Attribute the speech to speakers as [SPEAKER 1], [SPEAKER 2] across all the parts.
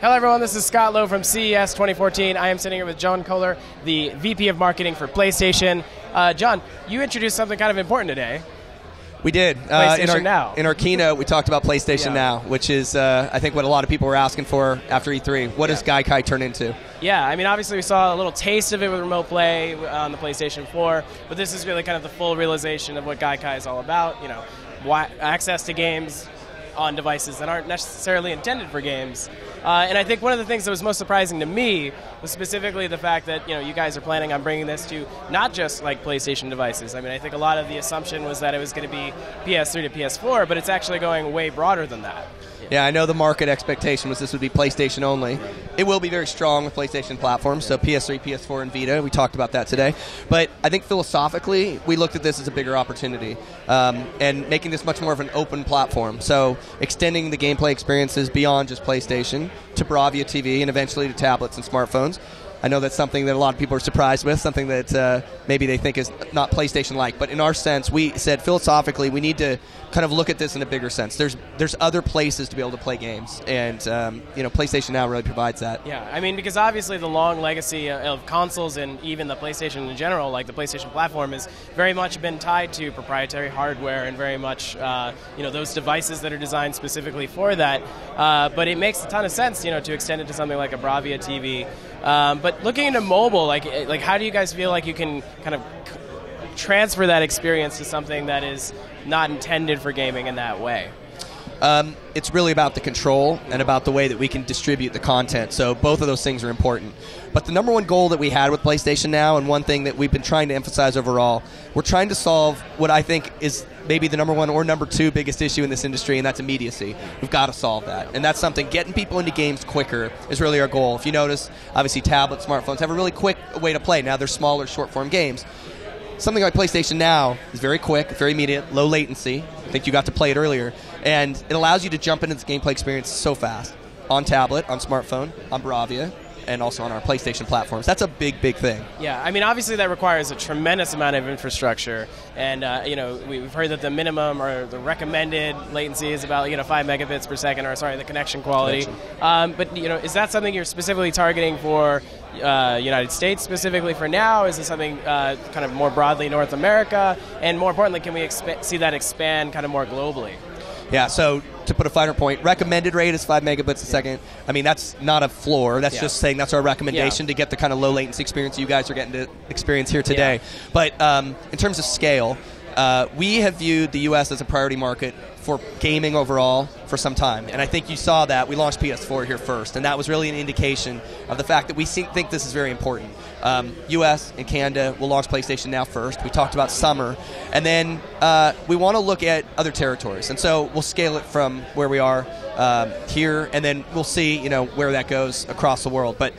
[SPEAKER 1] Hello everyone, this is Scott Lowe from CES 2014. I am sitting here with John Koller, the VP of Marketing for PlayStation. John, you introduced something kind of important today.
[SPEAKER 2] We did.
[SPEAKER 1] PlayStation Now.
[SPEAKER 2] In our keynote, we talked about PlayStation Now, which is, I think, what a lot of people were asking for after E3. What does Gaikai turn into?
[SPEAKER 1] Yeah, I mean, obviously we saw a little taste of it with Remote Play on the PlayStation 4, but this is really kind of the full realization of what Gaikai is all about. You know, access to games on devices that aren't necessarily intended for games. And I think one of the things that was most surprising to me was specifically the fact that you guys are planning on bringing this to not just like PlayStation devices. I mean, I think a lot of the assumption was that it was going to be PS3 to PS4, but it's actually going way broader than that.
[SPEAKER 2] Yeah, I know the market expectation was this would be PlayStation only. It will be very strong with PlayStation platforms, so PS3, PS4, and Vita. We talked about that today. But I think philosophically, we looked at this as a bigger opportunity and making this much more of an open platform. So extending the gameplay experiences beyond just PlayStation to Bravia TV and eventually to tablets and smartphones. I know that's something that a lot of people are surprised with, something that maybe they think is not PlayStation-like. But in our sense, we said philosophically we need to kind of look at this in a bigger sense. There's other places to be able to play games, and PlayStation Now really provides that.
[SPEAKER 1] Yeah, I mean, because obviously the long legacy of consoles and even the PlayStation in general, like the PlayStation platform, has very much been tied to proprietary hardware and very much those devices that are designed specifically for that. But it makes a ton of sense, to extend it to something like a Bravia TV. But looking into mobile, like how do you guys feel like you can kind of transfer that experience to something that is not intended for gaming in that way?
[SPEAKER 2] It's really about the control and about the way that we can distribute the content. So both of those things are important. But the number one goal that we had with PlayStation Now, and one thing that we've been trying to emphasize overall, we're trying to solve what I think is maybe the number one or number two biggest issue in this industry, and that's immediacy. We've got to solve that. And that's something, getting people into games quicker is really our goal. If you notice, obviously tablets, smartphones have a really quick way to play. Now they're smaller, short-form games. Something like PlayStation Now is very quick, very immediate, low latency. I think you got to play it earlier. And it allows you to jump into this gameplay experience so fast. On tablet, on smartphone, on Bravia, and also on our PlayStation platforms. That's a big, big thing.
[SPEAKER 1] Yeah, I mean, obviously that requires a tremendous amount of infrastructure. And, we've heard that the minimum or the recommended latency is about, 5 megabits per second, or sorry, the connection quality. But, is that something you're specifically targeting for United States specifically for now? Is this something kind of more broadly North America? And more importantly, can we see that expand kind of more globally?
[SPEAKER 2] Yeah, so to put a finer point, recommended rate is 5 megabits a second. I mean, that's not a floor. That's just saying that's our recommendation to get the kind of low latency experience you guys are getting to experience here today. But in terms of scale, we have viewed the U.S. as a priority market for gaming overall for some time. And I think you saw that. We launched PS4 here first, and that was really an indication of the fact that we think this is very important. U.S. and Canada will launch PlayStation Now first. We talked about summer. And then we want to look at other territories. And so we'll scale it from where we are here, and then we'll see where that goes across the world. But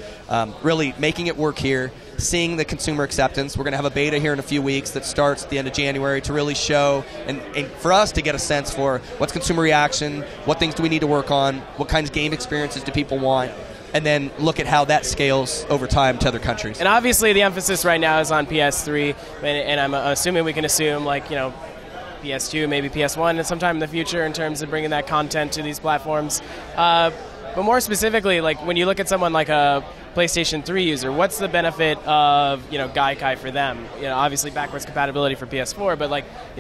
[SPEAKER 2] really making it work here, seeing the consumer acceptance. We're going to have a beta here in a few weeks that starts at the end of January to really show, and for us to get a sense for what's consumer reaction, what things do we need to work on, what kinds of game experiences do people want, and then look at how that scales over time to other countries.
[SPEAKER 1] And obviously the emphasis right now is on PS3, and I'm assuming we can assume PS2, maybe PS1 at some time in the future in terms of bringing that content to these platforms. But more specifically, like when you look at someone like a PlayStation 3 user, what's the benefit of Gaikai for them? Obviously backwards compatibility for PS4, but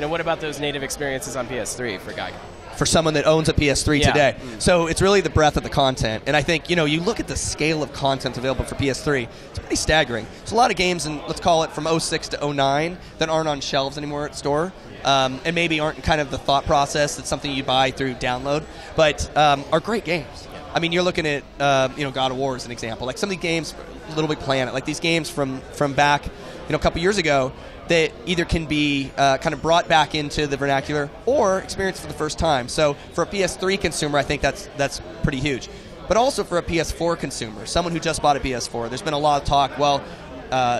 [SPEAKER 1] what about those native experiences on PS3 for Gaikai?
[SPEAKER 2] For someone that owns a PS3 today. So it's really the breadth of the content. And I think, you look at the scale of content available for PS3, it's pretty staggering. There's a lot of games, in, let's call it from 06 to 09, that aren't on shelves anymore at store, and maybe aren't kind of the thought process. It's something you buy through download, but are great games. I mean, you're looking at, God of War as an example. Like some of the games, Little Big Planet, like these games from back, a couple years ago, that either can be kind of brought back into the vernacular or experienced for the first time. So for a PS3 consumer, I think that's pretty huge. But also for a PS4 consumer, someone who just bought a PS4, there's been a lot of talk,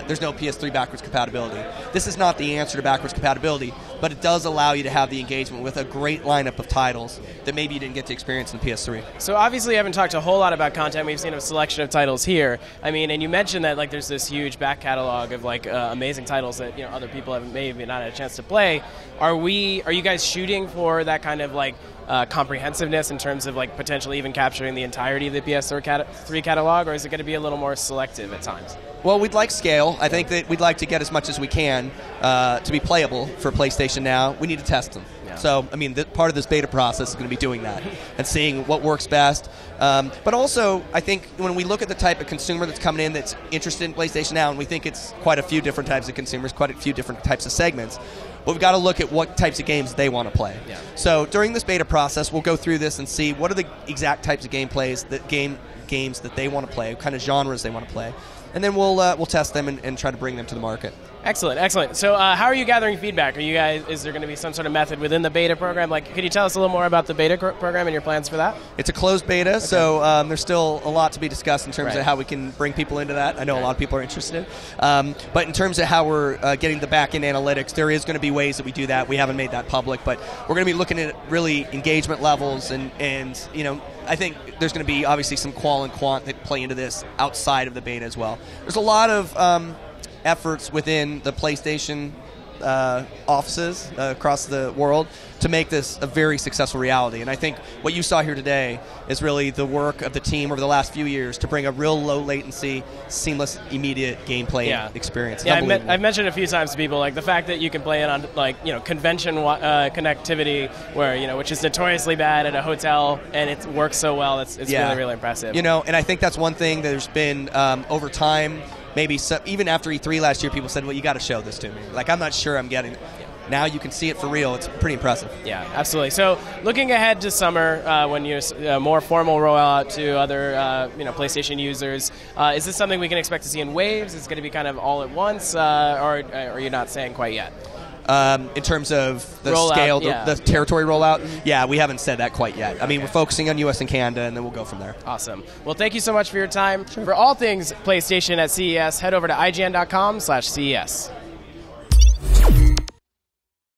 [SPEAKER 2] there's no PS3 backwards compatibility. This is not the answer to backwards compatibility, but it does allow you to have the engagement with a great lineup of titles that maybe you didn't get to experience in PS3.
[SPEAKER 1] So obviously you haven't talked a whole lot about content. We've seen a selection of titles here. I mean, and you mentioned that there's this huge back catalog of amazing titles that other people have maybe not had a chance to play. Are you guys shooting for that kind of comprehensiveness in terms of like potentially even capturing the entirety of the PS3 catalog, or is it going to be a little more selective at times?
[SPEAKER 2] Well, we'd like scale. I think that we'd like to get as much as we can to be playable for PlayStation Now. We need to test them. Yeah. So, I mean, part of this beta process is going to be doing that and seeing what works best. But also, I think when we look at the type of consumer that's coming in that's interested in PlayStation Now, and we think it's quite a few different types of consumers, quite a few different types of segments, but we've got to look at what types of games they want to play. Yeah. So during this beta process, we'll go through this and see what are the exact types of games that they want to play, what kind of genres they want to play. And then we'll test them and try to bring them to the market.
[SPEAKER 1] Excellent, excellent. So how are you gathering feedback? Is there going to be some sort of method within the beta program? Like, could you tell us a little more about the beta program and your plans for that?
[SPEAKER 2] It's a closed beta, okay. So there's still a lot to be discussed in terms of how we can bring people into that. I know a lot of people are interested. But in terms of how we're getting the back-end analytics, there is going to be ways that we do that. We haven't made that public, but we're going to be looking at really engagement levels and you know, I think there's going to be obviously some qual and quant that play into this outside of the beta as well. There's a lot of efforts within the PlayStation offices across the world to make this a very successful reality. And I think what you saw here today is really the work of the team over the last few years to bring a real low latency, seamless, immediate gameplay experience.
[SPEAKER 1] Yeah, I've mentioned a few times to people, like the fact that you can play it on convention connectivity, where which is notoriously bad at a hotel, and it works so well. It's really, really impressive. And
[SPEAKER 2] I think that's one thing that there's been over time. Maybe even after E3 last year, people said, well, you got to show this to me. Like, I'm not sure I'm getting it. Now you can see it for real. It's pretty impressive.
[SPEAKER 1] Yeah, absolutely. So looking ahead to summer, when you're more formal rollout to other PlayStation users, is this something we can expect to see in waves? Is it going to be kind of all at once, or are you not saying quite yet?
[SPEAKER 2] In terms of the rollout, scale, the territory rollout, we haven't said that quite yet. I mean, we're focusing on US and Canada, and then we'll go from there.
[SPEAKER 1] Awesome. Well, thank you so much for your time. Sure. For all things PlayStation at CES, head over to IGN.com/CES.